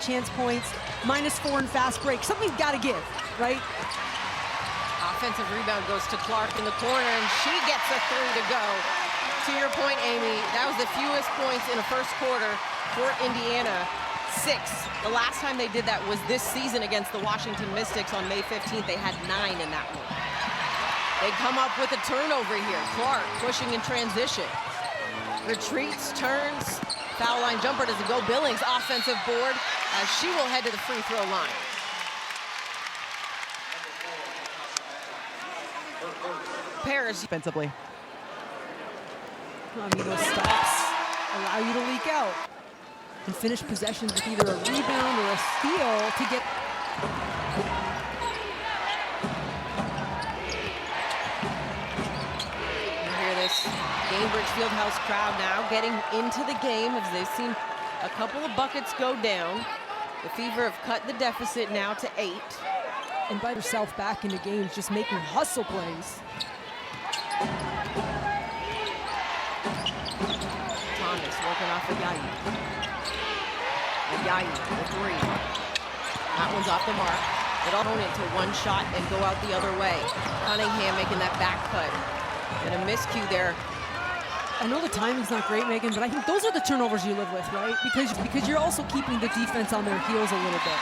Chance points, -4 in fast break. Something's got to give, right? Offensive rebound goes to Clark in the corner, and she gets a 3 to go. To your point, Amy, that was the fewest points in a first quarter for Indiana, 6. The last time they did that was this season against the Washington Mystics on May 15th. They had 9 in that one. They come up with a turnover here. Clark pushing in transition. Retreats, turns, foul line jumper. Does it go? Billings, offensive board, as she will head to the free throw line. Paris defensively. Amigo stops, allow you to leak out, and finish possessions with either a rebound or a steal to get. You hear this Gainbridge Fieldhouse crowd now getting into the game as they've seen a couple of buckets go down. The Fever have cut the deficit now to 8. And bite herself back into games, just making hustle plays. Thomas working off Ayayi. Ayayi, the 3. That one's off the mark. It'll own it to one shot and go out the other way. Cunningham making that back cut. And a miscue there. I know the timing's not great, Megan, but I think those are the turnovers you live with, right? Because you're also keeping the defense on their heels a little bit.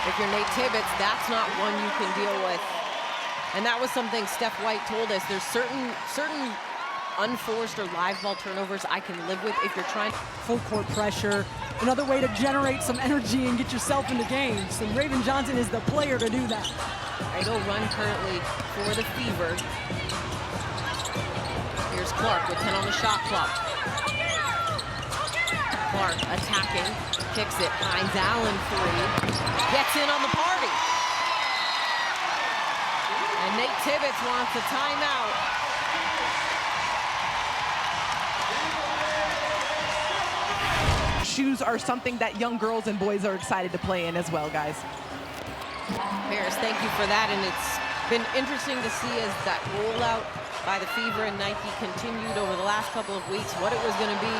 If you're Nate Tibbetts, that's not one you can deal with. And that was something Steph White told us. There's certain unforced or live ball turnovers I can live with if you're trying. Full court pressure, another way to generate some energy and get yourself into games. And Raven Johnson is the player to do that. Idle run currently for the Fever. Here's Clark with 10 on the shot clock. Clark attacking, kicks it, finds Allen 3, gets in on the party. And Nate Tibbetts wants a timeout. Shoes are something that young girls and boys are excited to play in as well, guys. Paris, thank you for that. And it's been interesting to see as that rollout by the Fever and Nike continued over the last couple of weeks, what it was going to be.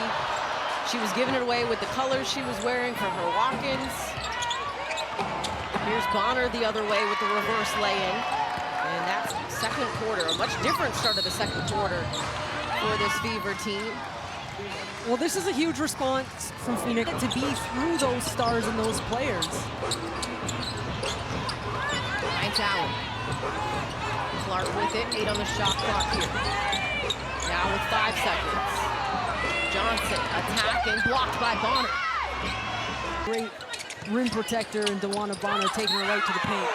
She was giving it away with the colors she was wearing for her walk-ins. Here's Bonner the other way with the reverse lay-in. And that's second quarter, a much different start of the second quarter for this Fever team. Well, this is a huge response from Phoenix to be through those stars and those players. Finds Allen. Clark with it, 8 on the shot clock here. Now with 5 seconds. Johnson attacking, blocked by Bonner. Great rim protector and DeWanna Bonner taking her right to the paint.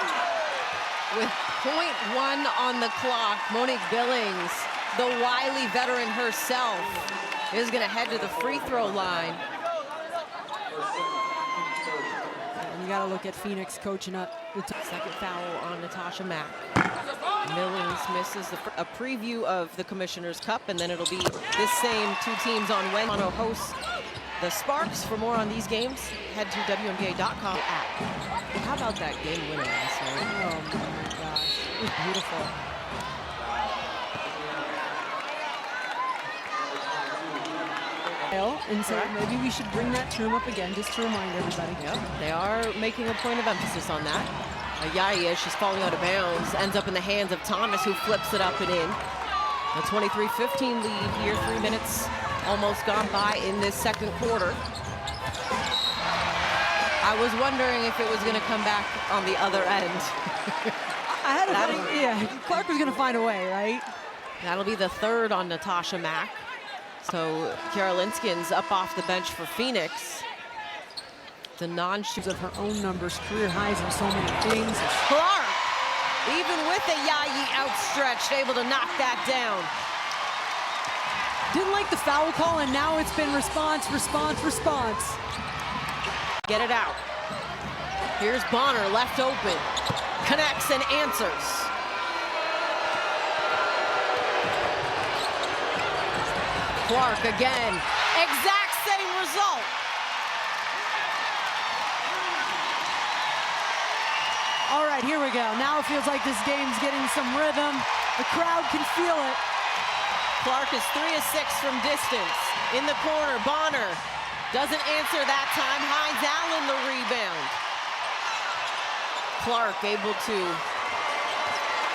With 0.1 on the clock, Monique Billings, the wily veteran herself, is going to head to the free throw line. And you got to look at Phoenix coaching up. Second foul on Natasha Mack. Billings misses a preview of the Commissioner's Cup, and then it'll be this same 2 teams on Wednesday. Toronto hosts the Sparks. For more on these games, head to WNBA.com app. How about that game winner last night? Oh my gosh, it was beautiful. And so maybe we should bring that term up again just to remind everybody. Yep, they are making a point of emphasis on that. Ayayi, as she's falling out of bounds, ends up in the hands of Thomas, who flips it up and in. A 23-15 lead here, 3 minutes almost gone by in this second quarter. I was wondering if it was going to come back on the other end. I had a feeling, yeah, Clark was going to find a way, right? That'll be the 3rd on Natasha Mack. So Kiara Linskin's up off the bench for Phoenix. The non-shoots of her own numbers, career highs in so many things. Clark, even with Ayayi outstretched, able to knock that down. Didn't like the foul call, and now it's been response, response, response. Get it out. Here's Bonner, left open. Connects and answers. Clark again. Exact same result. All right, here we go. Now it feels like this game's getting some rhythm. The crowd can feel it. Clark is 3 of 6 from distance. In the corner, Bonner Doesn't answer that time. Hines Allen the rebound. Clark able to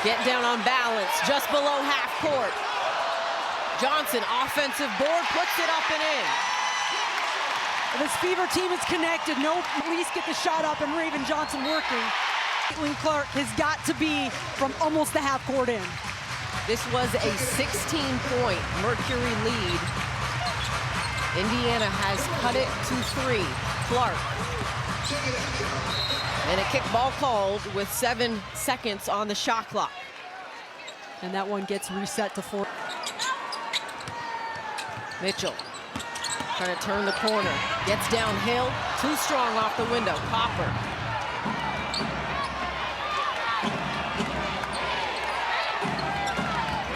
get down on balance just below half court. Johnson, offensive board, puts it up and in. This Fever team is connected. No, at least get the shot up and Raven Johnson working. Caitlin Clark has got to be from almost the half court in. This was a 16-point Mercury lead. Indiana has cut it to 3. Clark. And a kickball called with 7 seconds on the shot clock. And that one gets reset to 4. Mitchell trying to turn the corner. Gets downhill. Too strong off the window. Copper.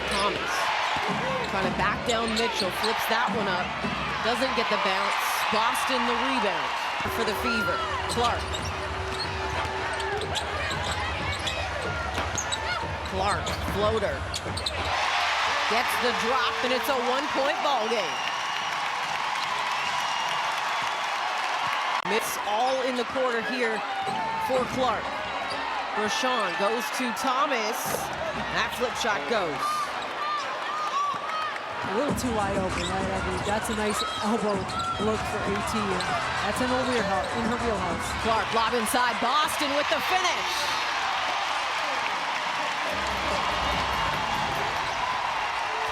Thomas trying to back down Mitchell. Flips that one up. Doesn't get the bounce. Boston the rebound for the Fever. Clark. Clark, floater. Gets the drop, and it's a 1-point ball game. It's all in the quarter here for Clark. Rashawn goes to Thomas. That flip shot goes. A little too wide open, right? I mean, that's a nice elbow look for AT. That's in her wheelhouse. Clark, lob inside. Boston with the finish.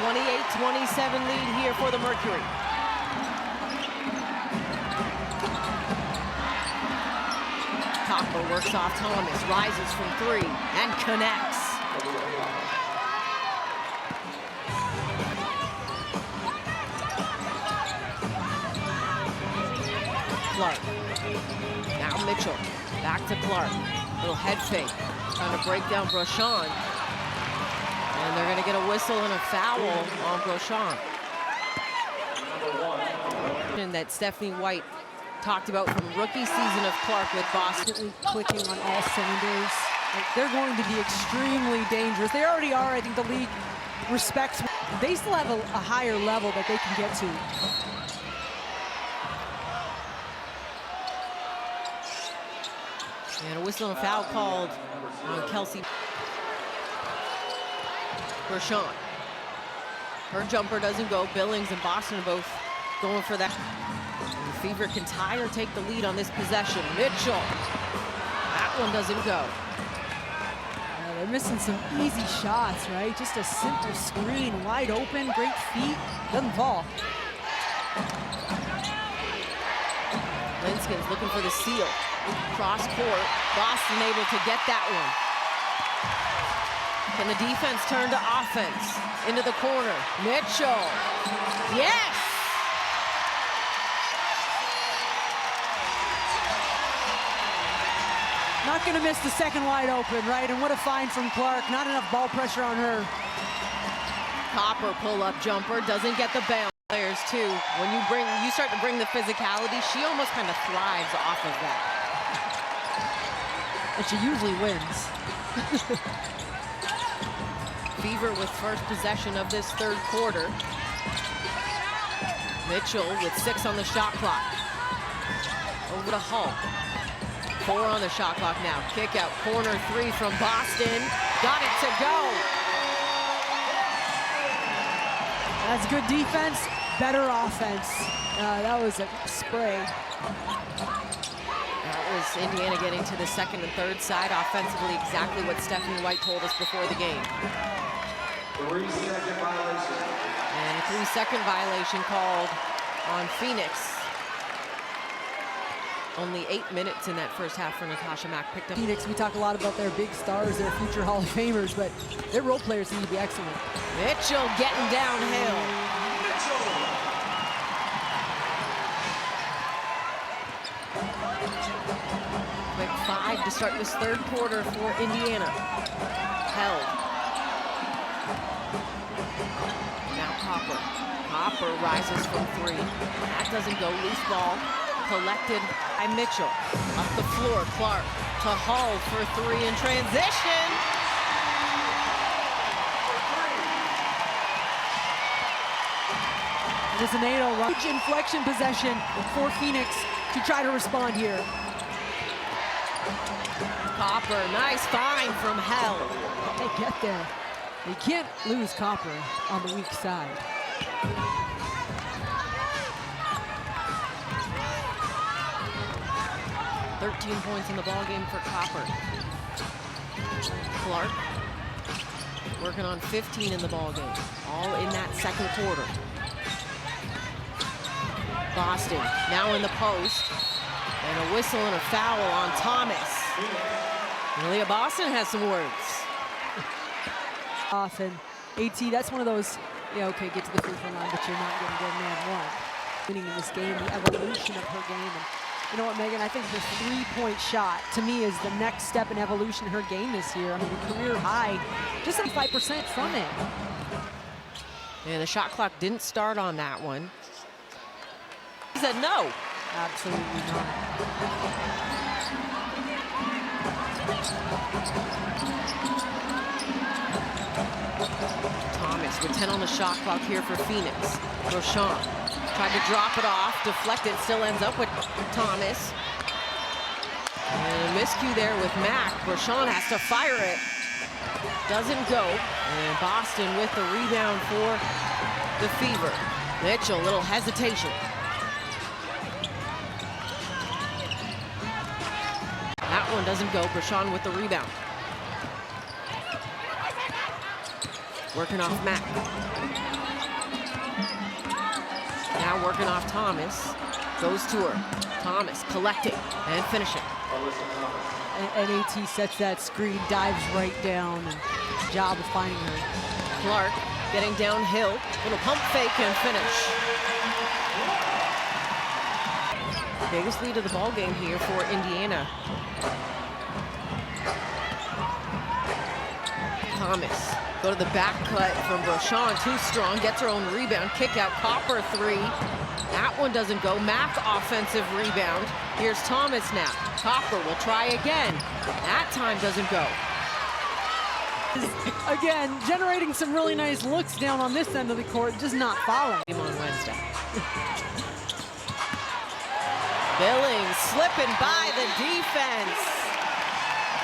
(28-27) lead here for the Mercury. Copper works off Thomas, rises from 3, and connects. Clark. Now Mitchell. Back to Clark. Little head fake. Trying to break down Brochan. And they're going to get a whistle and a foul on Brochan. That Stephanie White talked about from rookie season of Clark with Boston. Clicking on all cylinders. Like, they're going to be extremely dangerous. They already are. I think the league respects. They still have a higher level that they can get to. And a whistle and a foul called on Kelsey. Brochan. Her jumper doesn't go. Billings and Boston are both going for that. And the Fever can tie or take the lead on this possession. Mitchell. That one doesn't go. They're missing some easy shots, right? Just a simple screen, wide open, great feet, doesn't fall. Linskin's looking for the steal. Cross court. Boston able to get that one. Can the defense turn to offense? Into the corner. Mitchell. Yes! Not going to miss the second wide open, right? And what a find from Clark. Not enough ball pressure on her. Copper pull-up jumper. Doesn't get the bounce. Players too. When you start to bring the physicality, she almost kind of thrives off of that. And she usually wins. Fever with first possession of this third quarter. Mitchell with 6 on the shot clock. Over to Hull. 4 on the shot clock now. Kick out, corner 3 from Boston. Got it to go. That's good defense, better offense. That was a spray. That was Indiana getting to the second and third side offensively, exactly what Stephanie White told us before the game. 3-second violation. And a 3-second violation called on Phoenix. Only 8 minutes in that first half for Natasha Mack. Picked up. Phoenix, we talk a lot about their big stars, their future Hall of Famers, but their role players need to be excellent. Mitchell getting downhill. Quick 5 to start this third quarter for Indiana. Held. Now Copper. Copper rises from 3. That doesn't go. Loose ball. Collected by Mitchell. Up the floor, Clark to Hull for 3 in transition. There's a NATO huge inflection possession for Phoenix to try to respond here. Copper, nice find from Hell. They get there. You can't lose Copper on the weak side. "13 points in the ballgame for Copper. Clark working on 15 in the ballgame, all in that second quarter. Boston now in the post, and a whistle and a foul on Thomas. Leah Boston has some words. Often, AT, that's one of those, yeah, okay, get to the free throw line, but you're not going to get man one. Winning in this game, the evolution of her game. And you know what, Megan, I think the three-point shot, to me, is the next step in evolution of her game this year. I mean, a career high, just 75% from it. And the shot clock didn't start on that one. He said no. Absolutely not. Thomas with 10 on the shot clock here for Phoenix. Rochon tried to drop it off, deflected, still ends up with Thomas. And a miscue there with Mack. Rochon has to fire it. Doesn't go. And Boston with the rebound for the Fever. Mitchell, little hesitation. That one doesn't go. Rochon with the rebound. Working off Mack. Now working off Thomas. Goes to her. Thomas collecting and finishing. And AT sets that screen, dives right down, and job of finding her. Clark getting downhill. Little pump fake and finish. Biggest lead of the ball game here for Indiana. Thomas. Go to the back cut from Rochon, too strong, gets her own rebound, kick out, Copper three. That one doesn't go. Mack offensive rebound. Here's Thomas now. Copper will try again. That time doesn't go. Again, generating some really nice looks down on this end of the court, just not fouling. On Wednesday. Billings slipping by the defense.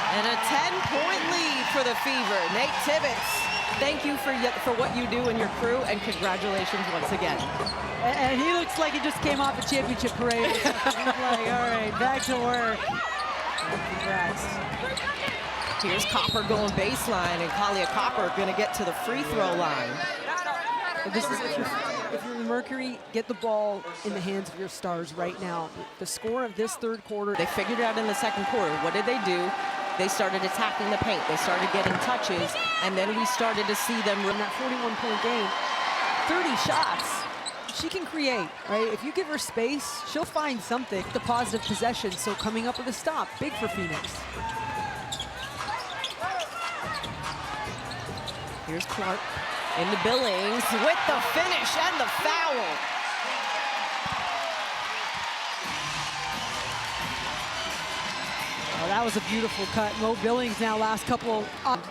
And a 10-point lead for the Fever. Nate Tibbetts, thank you for what you do and your crew, and congratulations once again. And he looks like he just came off a championship parade. He's like, all right, back to work. Congrats. Here's Copper going baseline, and Kalia Copper going to get to the free throw line. This is if you're Mercury, get the ball in the hands of your stars right now. The score of this third quarter. They figured it out in the second quarter. What did they do? They started attacking the paint. They started getting touches, and then we started to see them in that 41-point game. 30 shots. She can create, right? If you give her space, she'll find something. The positive possession, so coming up with a stop. Big for Phoenix. Here's Clark into Billings with the finish and the foul. Oh, that was a beautiful cut. Mo Billings now last couple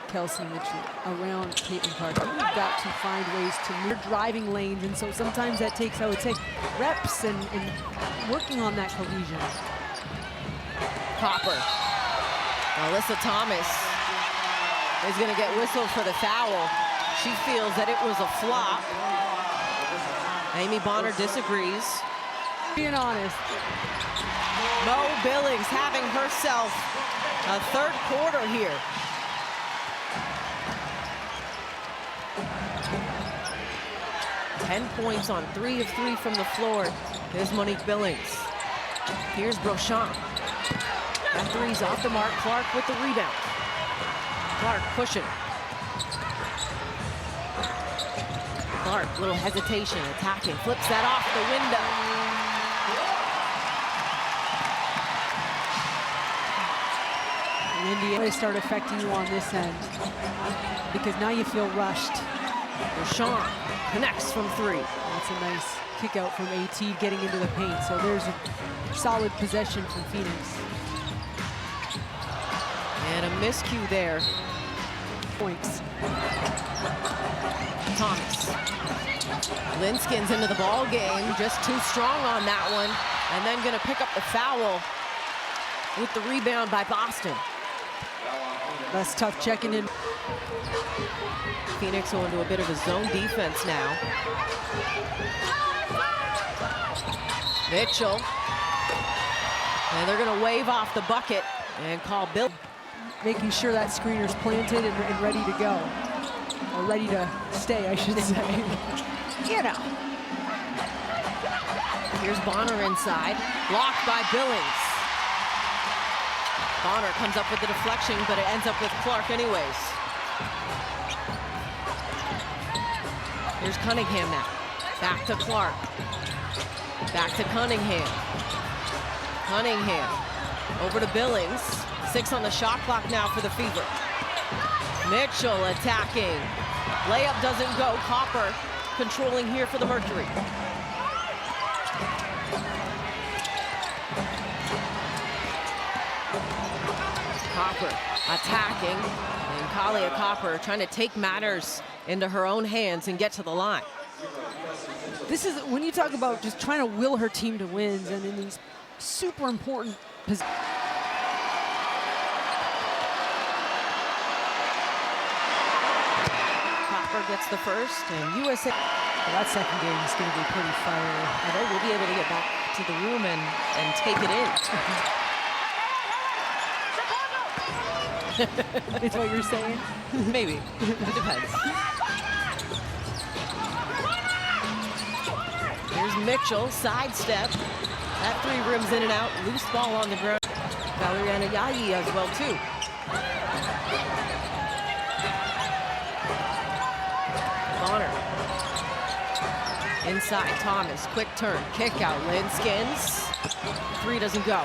Kelsey Mitchell around Caitlin Clark. We've got to find ways to near driving lanes, and so sometimes that takes, I would say, reps and working on that cohesion. Copper. Alyssa Thomas is going to get whistled for the foul. She feels that it was a flop. Amy Bonner disagrees. Being honest. Mo Billings having herself a third quarter here. Ten points on 3 of 3 from the floor. There's Monique Billings. Here's Rochon. That three's off the mark. Clark with the rebound. Clark pushing. Clark, little hesitation, attacking, flips that off the window. Indiana start affecting you on this end because now you feel rushed. Rochon connects from 3. That's a nice kick out from AT getting into the paint. So there's a solid possession from Phoenix. And a miscue there points. Thomas. Linskins into the ball game, just too strong on that one, and then gonna pick up the foul with the rebound by Boston. That's tough checking in. Phoenix will into a bit of a zone defense now. Mitchell. And they're gonna wave off the bucket and call Bill. Making sure that screener's planted and ready to go. Or ready to stay, I should say. You know. Here's Bonner inside, blocked by Billings. Bonner comes up with the deflection, but it ends up with Clark anyways. Here's Cunningham now. Back to Clark. Back to Cunningham. Cunningham over to Billings. 6 on the shot clock now for the Fever. Mitchell attacking. Layup doesn't go. Copper controlling here for the Mercury. Copper attacking, and Kalia Copper trying to take matters into her own hands and get to the line. This is when you talk about just trying to will her team to wins, and in these super important positions. Copper gets the first, and USA. Well, that second game is going to be pretty fiery. They will be able to get back to the room and take it in. Is what you're saying? Maybe. It depends. Here's Mitchell, sidestep. That 3 rims in and out. Loose ball on the ground. Valeriana Yayi as well, too. Bonner. Inside Thomas. Quick turn. Kick out. Linskins. 3 doesn't go.